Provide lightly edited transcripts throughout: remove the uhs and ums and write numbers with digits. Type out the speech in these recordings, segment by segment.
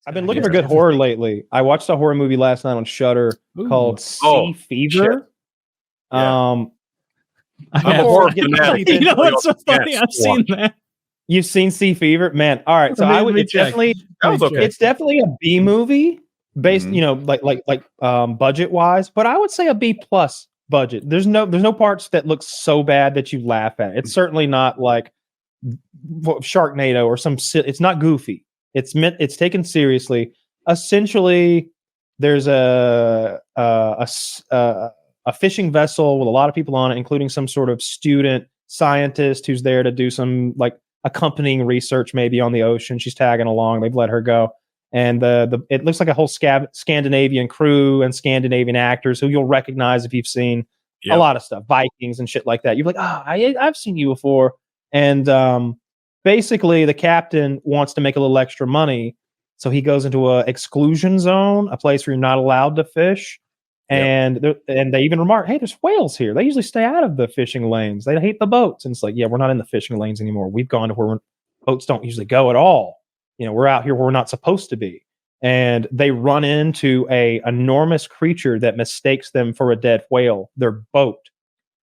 I've been looking for good horror lately. I watched a horror movie last night on Shudder called Sea Fever. I'm a horror fanatic. You know what's so funny? I've seen that. You've seen Sea Fever, man. All right, so it's definitely a B movie based, budget wise, but I would say a B plus budget. There's no parts that look so bad that you laugh at. It's certainly not like Sharknado or it's not goofy. It's taken seriously. Essentially, there's a fishing vessel with a lot of people on it, including some sort of student scientist who's there to do some like accompanying research maybe on the ocean. She's tagging along. They've let her go. And it looks like a whole Scandinavian crew and Scandinavian actors who you'll recognize if you've seen a lot of stuff, Vikings and shit like that. You're like, I've seen you before. And basically, the captain wants to make a little extra money. So he goes into a exclusion zone, a place where you're not allowed to fish. And they even remark, hey, there's whales here. They usually stay out of the fishing lanes. They hate the boats. And it's like, yeah, we're not in the fishing lanes anymore. We've gone to where boats don't usually go at all. We're out here where we're not supposed to be. And they run into a enormous creature that mistakes them for a dead whale, their boat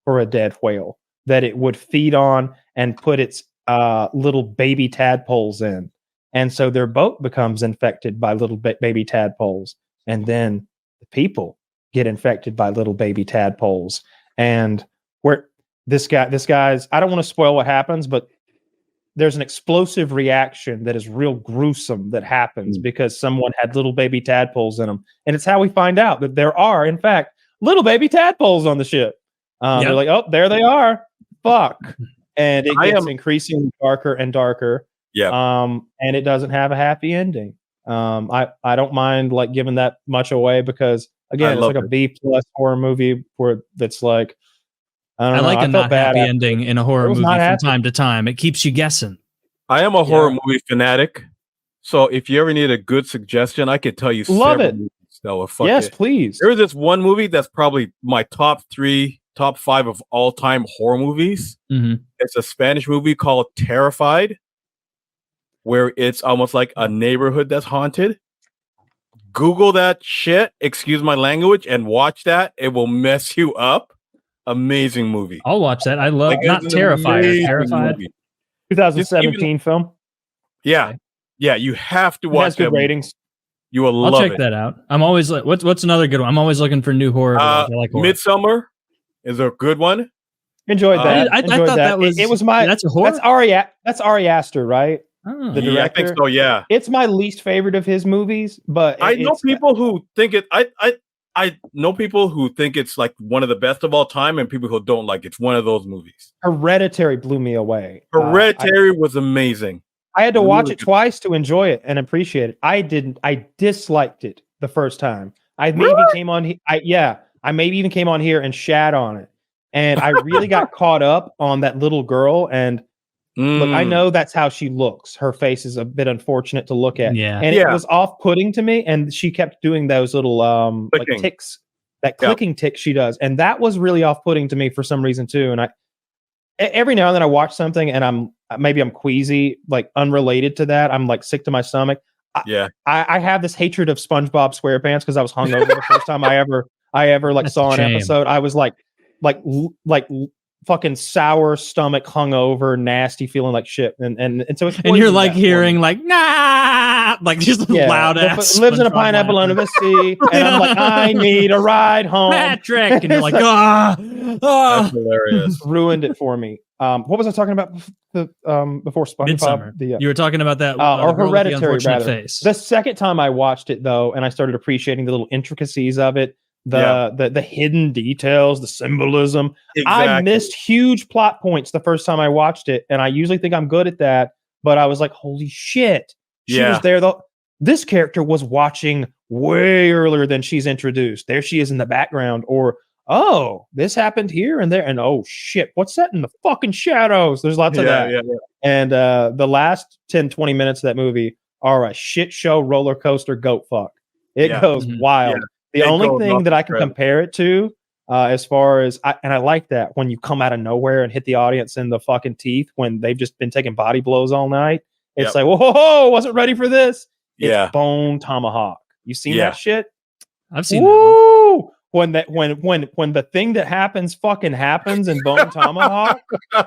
for a dead whale, that it would feed on and put its little baby tadpoles in. And so their boat becomes infected by little baby tadpoles. And then the people get infected by little baby tadpoles. And where this guy's, I don't want to spoil what happens, but there's an explosive reaction that is real gruesome that happens because someone had little baby tadpoles in them. And it's how we find out that there are, in fact, little baby tadpoles on the ship. They're like, oh, there they are. Fuck. And it gets increasingly darker and darker. Yeah. And it doesn't have a happy ending. I don't mind like giving that much away because again, it's like a B plus horror movie that's like, I like a not happy ending in a horror movie from time to time. It keeps you guessing. I am a horror movie fanatic, so if you ever need a good suggestion, I could tell you several movies that will fuck it. Please. There is this one movie that's probably my top 5 of all time horror movies. Mm-hmm. It's a Spanish movie called Terrified, where it's almost like a neighborhood that's haunted. Google that shit, excuse my language, and watch that. It will mess you up. Amazing movie. I'll watch that. I love not Terrified. Terrified. Movie. 2017 film. Yeah. Yeah, you have to watch it. Has good ratings. You will love it. I'll check that out. I'm always like, what's another good one? I'm always looking for new horror. I like horror. Midsommar is a good one. Enjoyed that. I thought that was. It was my. That's a horror. That's Ari Aster, right? Oh, the director. I think so. Yeah. It's my least favorite of his movies, but I know people who think it. I know people who think it's like one of the best of all time, and people who don't like it's one of those movies. Hereditary blew me away. Hereditary was amazing. I had to watch it twice to enjoy it and appreciate it. I disliked it the first time. I maybe came on. I maybe even came on here and shat on it, and I really got caught up on that little girl. And look, I know that's how she looks. Her face is a bit unfortunate to look at. Yeah. And it was off-putting to me. And she kept doing those little like ticks, that clicking tick she does. And that was really off-putting to me for some reason too. And every now and then I watch something and I'm queasy, like unrelated to that. I'm like sick to my stomach. I have this hatred of SpongeBob SquarePants because I was hungover the first time I ever like saw an episode. I was like fucking sour stomach, hungover, nasty, feeling like shit, and so it's and you're like hearing like nah, like just loud ass. Lives in a pineapple under the sea, and I'm like, I need a ride home, Patrick, and you're like, that's hilarious. Ruined it for me. What was I talking about before SpongeBob? You were talking about that or Hereditary, rather. Face. The second time I watched it though, and I started appreciating the little intricacies of it. The hidden details, the symbolism. Exactly. I missed huge plot points the first time I watched it, and I usually think I'm good at that, but I was like, holy shit. She was there though. This character was watching way earlier than she's introduced. There she is in the background, or oh, this happened here and there, and oh shit, what's that in the fucking shadows? There's lots of that. Yeah. And the last 10-20 minutes of that movie are a shit show roller coaster goat fuck. It goes wild. Yeah. The only thing that I can compare it to, as far as, I like that when you come out of nowhere and hit the audience in the fucking teeth when they've just been taking body blows all night. It's like, whoa, wasn't ready for this. It's Bone Tomahawk. You seen that shit? I've seen that one. When the thing that happens fucking happens in Bone Tomahawk,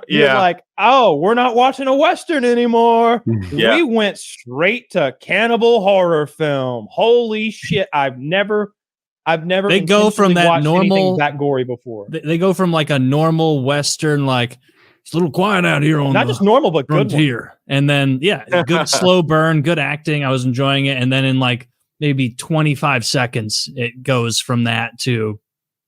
you're like, oh, we're not watching a Western anymore. We went straight to cannibal horror film. Holy shit. I've never They go from that normal that gory before. They go from like a normal Western, like it's a little quiet out here on not just normal, but good here. And then good slow burn, good acting. I was enjoying it. And then in like maybe 25 seconds, it goes from that to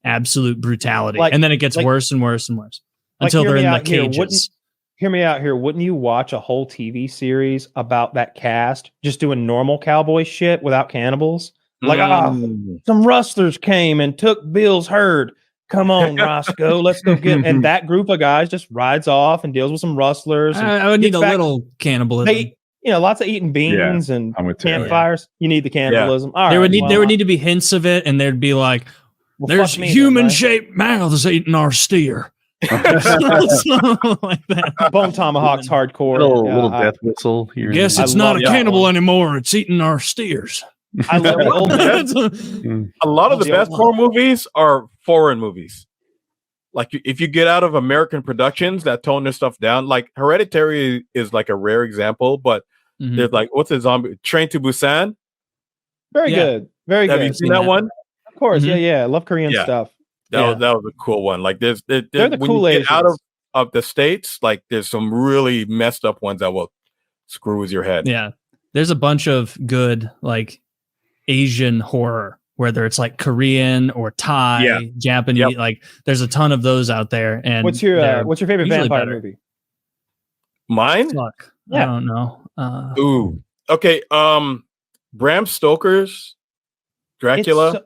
absolute brutality. And then it gets worse and worse and worse until they're in the cages. Hear me out here. Wouldn't you watch a whole TV series about that cast just doing normal cowboy shit without cannibals? Like, some rustlers came and took Bill's herd. Come on, Roscoe, let's go get. And that group of guys just rides off and deals with some rustlers. I would need a little cannibalism. Lots of eating beans and campfires. You need the cannibalism. All there would need to be hints of it, and there'd be like, there's human-shaped mouths eating our steer. Like that. Bone Tomahawk's hardcore. Little death whistle here. Guess it's not a cannibal anymore. It's eating our steers. I love the old A lot of the best horror movies are foreign movies. Like if you get out of American productions that tone their stuff down, like Hereditary is like a rare example, but there's like, what's the zombie? Train to Busan. Very good. Very good. Have you seen that one? Of course. Yeah. I love Korean stuff. That was a cool one. Like they're the when cool you get out of the States, like there's some really messed up ones that will screw with your head. Yeah. There's a bunch of good like Asian horror, whether it's like Korean or Thai, Japanese, like there's a ton of those out there. And what's your favorite vampire movie? Mine? I don't know. Okay. Bram Stoker's Dracula.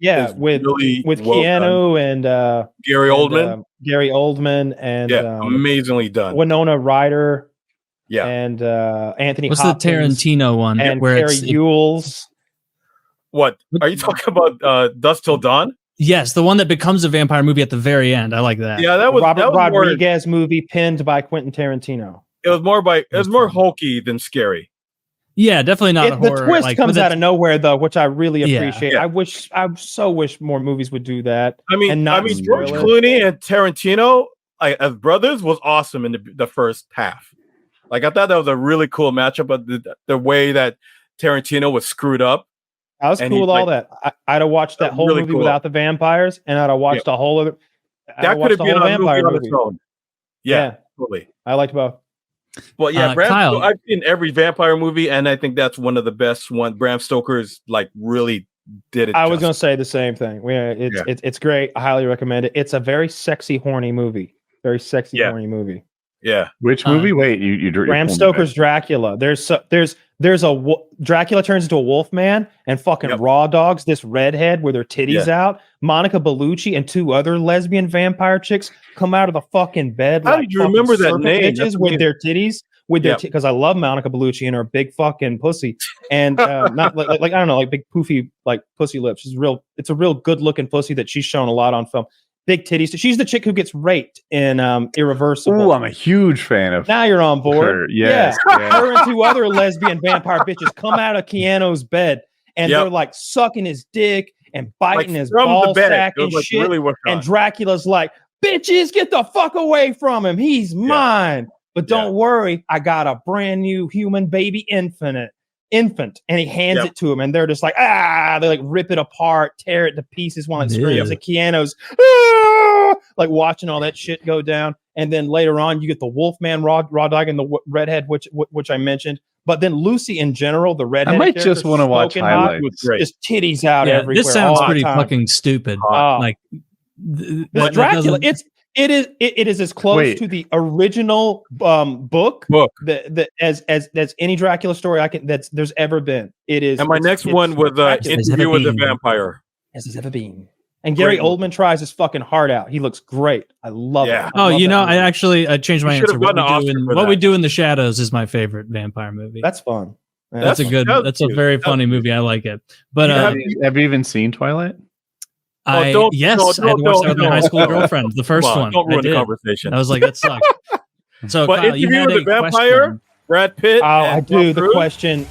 With Keanu and Gary Oldman and amazingly done. Winona Ryder. And Anthony. What's Hopkins the Tarantino one? And Carrie Ewells. What are you talking about? Dusk Till Dawn? Yes, the one that becomes a vampire movie at the very end. I like that. Yeah, that was Robert Rodriguez movie pinned by Quentin Tarantino. It was more hokey than scary. Yeah, definitely not a horror. The twist comes out of nowhere though, which I really appreciate. I so wish more movies would do that. I mean, George Clooney and Tarantino as brothers was awesome in the first half. Like I thought that was a really cool matchup, but the way that Tarantino was screwed up. I was cool with all that. I'd have watched that whole movie without the vampires, and I'd have watched a whole other. That could have been a vampire movie on its own. Yeah, totally. I liked both. Well, Kyle, I've seen every vampire movie, and I think that's one of the best ones. Bram Stoker's like really did it. I was going to say the same thing. It's great. I highly recommend it. It's a very sexy, horny movie. Very sexy, horny movie. Yeah. Which movie? Wait, you Bram Stoker's Dracula. There's a Dracula turns into a wolf man and fucking raw dogs this redhead with her titties out. Monica Bellucci and two other lesbian vampire chicks come out of the fucking bed. How did you remember that name? With their titties, because I love Monica Bellucci and her big fucking pussy, and not like I don't know, like big poofy like pussy lips. It's a real good looking pussy that she's shown a lot on film. Big titties. She's the chick who gets raped in Irreversible. Oh, I'm a huge fan of. Now you're on board. Her. Yes. Her and two other lesbian vampire bitches come out of Keanu's bed and they're like sucking his dick and biting his ball sack and shit. Really and Dracula's like, bitches, get the fuck away from him. He's mine. But don't worry, I got a brand new human baby infant, and he hands it to him, and they're just like, they like rip it apart, tear it to pieces while it screams. And Keanu's like watching all that shit go down. And then later on, you get the Wolfman raw dog and the redhead, which I mentioned. But then Lucy in general, the redhead. I might just want to watch highlights. Just titties out everywhere. This sounds pretty fucking stupid. Like Dracula, it is as close to the original book that as any Dracula story there's ever been. It is. And my next one was Interview with the Vampire. As has ever been. And Gary Oldman tries his fucking heart out. He looks great. I love it. I changed my answer. What We Do in the Shadows is my favorite vampire movie. That's fun. That's a very funny movie. I like it. But have you even seen Twilight? I had watched that with my high school girlfriend. The first one. Don't ruin the conversation. I was like, that sucks. So, but Kyle, you Interview had with the Vampire, question. Brad Pitt. I do. The question